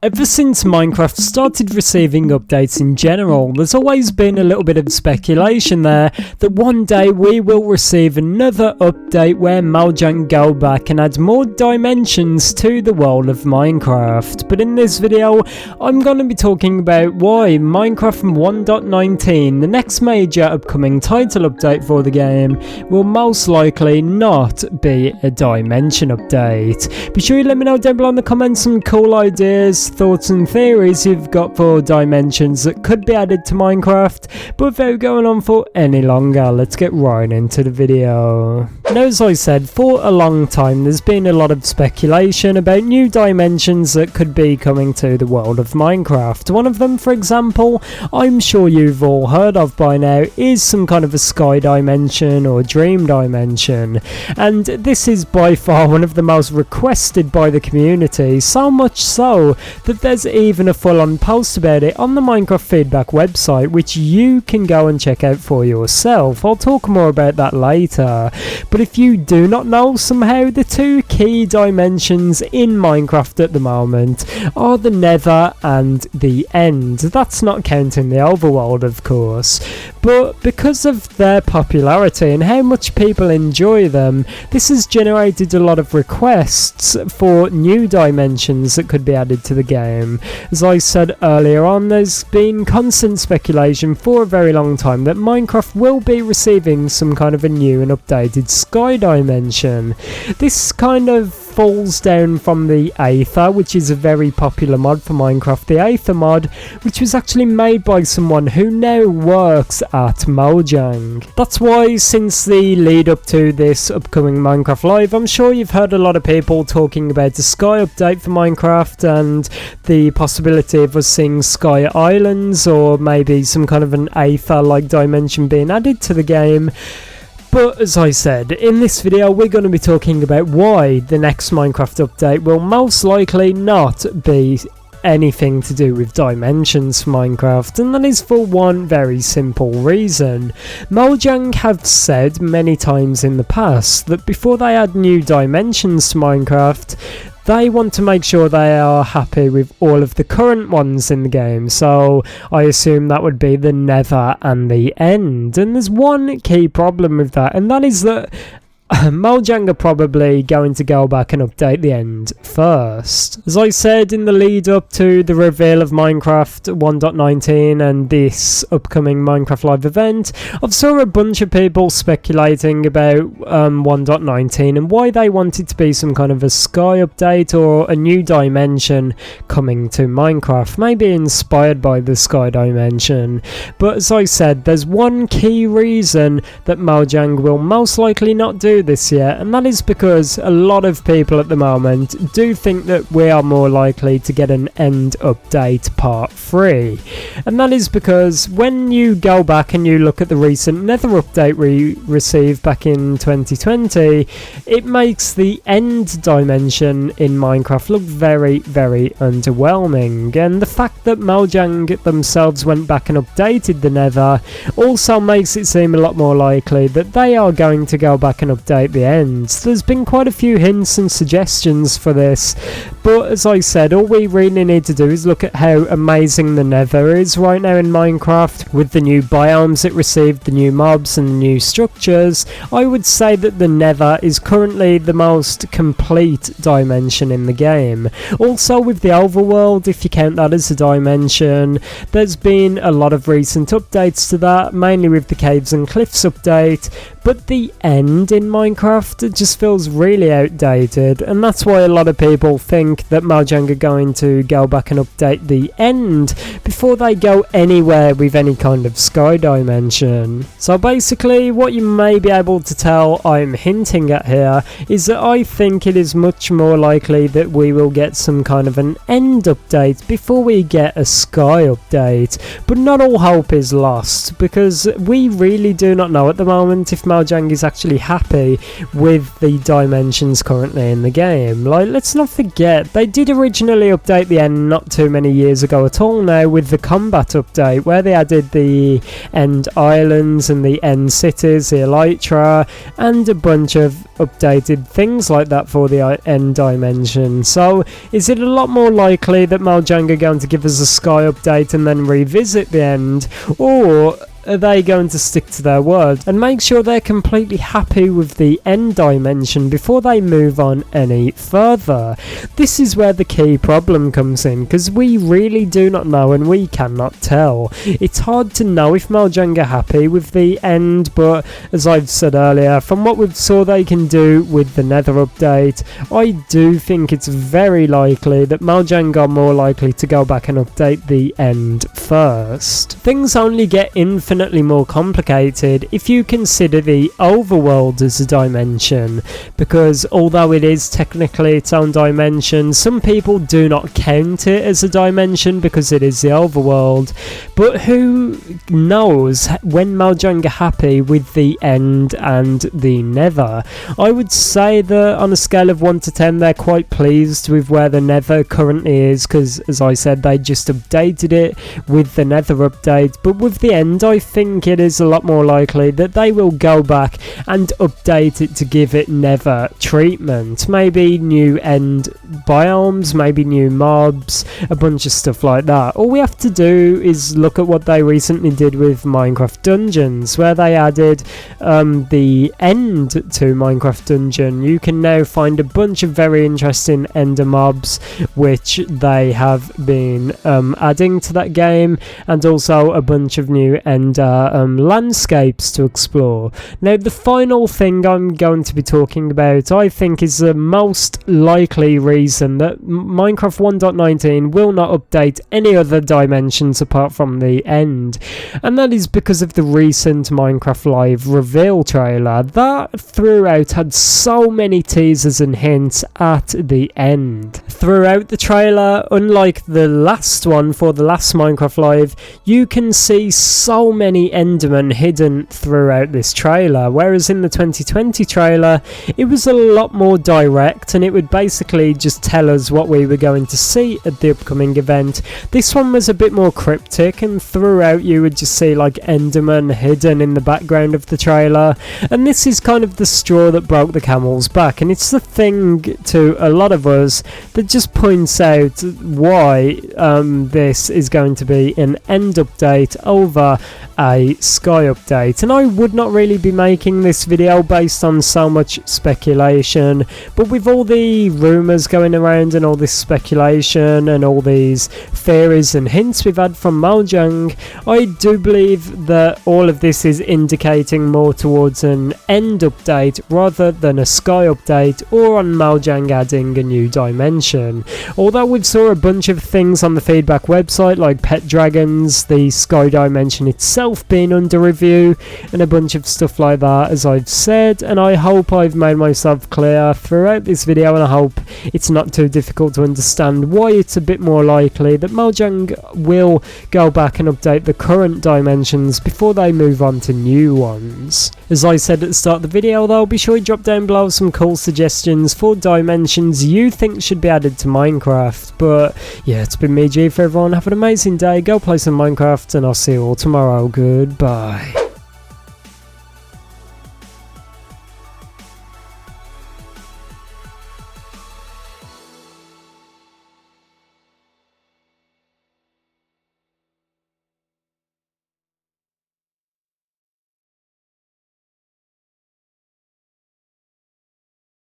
Ever since Minecraft started receiving updates in general, there's always been a little bit of speculation there that one day we will receive another update where Mojang go back and add more dimensions to the world of Minecraft. But in this video, I'm going to be talking about why Minecraft 1.19, the next major upcoming title update for the game, will most likely not be a dimension update. Be sure you let me know down below in the comments some cool ideas, thoughts and theories you've got for dimensions that could be added to Minecraft. But without going on for any longer, let's get right into the video. Now, as I said, for a long time there's been a lot of speculation about new dimensions that could be coming to the world of Minecraft. One of them, for example, I'm sure you've all heard of by now, is some kind of a sky dimension or dream dimension, and this is by far one of the most requested by the community, so much so that there's even a full-on post about it on the Minecraft feedback website, which you can go and check out for yourself. I'll talk more about that later. But if you do not know, somehow the two key dimensions in Minecraft at the moment are the Nether and the End. That's not counting the overworld, of course. But because of their popularity and how much people enjoy them, this has generated a lot of requests for new dimensions that could be added to the game. As I said earlier on, there's been constant speculation for a very long time that Minecraft will be receiving some kind of a new and updated sky dimension. This kind of falls down from the Aether, which is a very popular mod for Minecraft. The Aether mod, which was actually made by someone who now works at Mojang. That's why, since the lead up to this upcoming Minecraft Live, I'm sure you've heard a lot of people talking about the sky update for Minecraft and the possibility of us seeing sky islands or maybe some kind of an Aether-like dimension being added to the game. But as I said, in this video we're going to be talking about why the next Minecraft update will most likely not be anything to do with dimensions for Minecraft, and that is for one very simple reason. Mojang have said many times in the past that before they add new dimensions to Minecraft, they want to make sure they are happy with all of the current ones in the game, so I assume that would be the Nether and the End. And there's one key problem with that, and that is that Mojang are probably going to go back and update the End first. As I said in the lead up to the reveal of Minecraft 1.19 and this upcoming Minecraft Live event, I've saw a bunch of people speculating about 1.19 and why they want it to be some kind of a sky update or a new dimension coming to Minecraft, maybe inspired by the sky dimension. But as I said, there's one key reason that Mojang will most likely not do this year, and that is because a lot of people at the moment do think that we are more likely to get an End update part 3, and that is because when you go back and you look at the recent Nether update we received back in 2020, it makes the End dimension in Minecraft look very, very underwhelming, and the fact that Mojang themselves went back and updated the Nether also makes it seem a lot more likely that they are going to go back and update the End. There's been quite a few hints and suggestions for this, but as I said, all we really need to do is look at how amazing the Nether is right now in Minecraft. With the new biomes it received, the new mobs and the new structures, I would say that the Nether is currently the most complete dimension in the game. Also with the overworld, if you count that as a dimension, there's been a lot of recent updates to that, mainly with the Caves and Cliffs update, but the End in Minecraft, it just feels really outdated, and that's why a lot of people think that Mojang are going to go back and update the End before they go anywhere with any kind of sky dimension. So basically what you may be able to tell I'm hinting at here is that I think it is much more likely that we will get some kind of an End update before we get a sky update. But not all hope is lost, because we really do not know at the moment if Mojang is actually happy with the dimensions currently in the game. Like, let's not forget yeah, they did originally update the end not too many years ago at all now with the combat update, where they added the end islands and the end cities, the elytra, and a bunch of updated things like that for the end dimension. So is it a lot more likely that Mojang are going to give us a sky update and then revisit the end, or are they going to stick to their word and make sure they're completely happy with the end dimension before they move on any further? This is where the key problem comes in, because we really do not know and we cannot tell. It's hard to know if Mojang are happy with the end, but as I've said earlier, from what we saw they can do with the Nether update, I do think it's very likely that Mojang are more likely to go back and update the end first. Things only get infinitely more complicated if you consider the overworld as a dimension, because although it is technically its own dimension, some people do not count it as a dimension because it is the overworld. But who knows when Mojang are happy with the end and the Nether? I would say that on a scale of 1 to 10 they're quite pleased with where the Nether currently is, because as I said, they just updated it with the Nether update. But with the end, I think it is a lot more likely that they will go back and update it to give it Nether treatment. Maybe new end biomes, maybe new mobs, a bunch of stuff like that. All we have to do is look at what they recently did with Minecraft Dungeons, where they added the end to Minecraft Dungeon. You can now find a bunch of very interesting ender mobs which they have been adding to that game, and also a bunch of new ender landscapes to explore. Now the final thing I'm going to be talking about, I think, is the most likely reason that Minecraft 1.19 will not update any other dimensions apart from the end, and that is because of the recent Minecraft Live reveal trailer that throughout had so many teasers and hints at the end. Throughout the trailer, unlike the last one for the last Minecraft Live, you can see so many Endermen hidden throughout this trailer, whereas in the 2020 trailer it was a lot more direct and it would basically just tell us what we were going to see at the upcoming event. This one was a bit more cryptic, and throughout you would just see like Endermen hidden in the background of the trailer, and this is kind of the straw that broke the camel's back, and it's the thing to a lot of us that just points out why this is going to be an end update over a sky update. And I would not really be making this video based on so much speculation, but with all the rumours going around and all this speculation and all these theories and hints we've had from Mojang, I do believe that all of this is indicating more towards an end update rather than a sky update, or on Mojang adding a new dimension. Although we saw a bunch of things on the feedback website like pet dragons, the sky dimension itself being under review, and a bunch of stuff like that, as I've said, and I hope I've made myself clear throughout this video, and I hope it's not too difficult to understand why it's a bit more likely that Mojang will go back and update the current dimensions before they move on to new ones. As I said at the start of the video though, be sure you drop down below some cool suggestions for dimensions you think should be added to Minecraft. But yeah, it's been me, ItzJhief, everyone. Have an amazing day, go play some Minecraft, and I'll see you all tomorrow. Goodbye.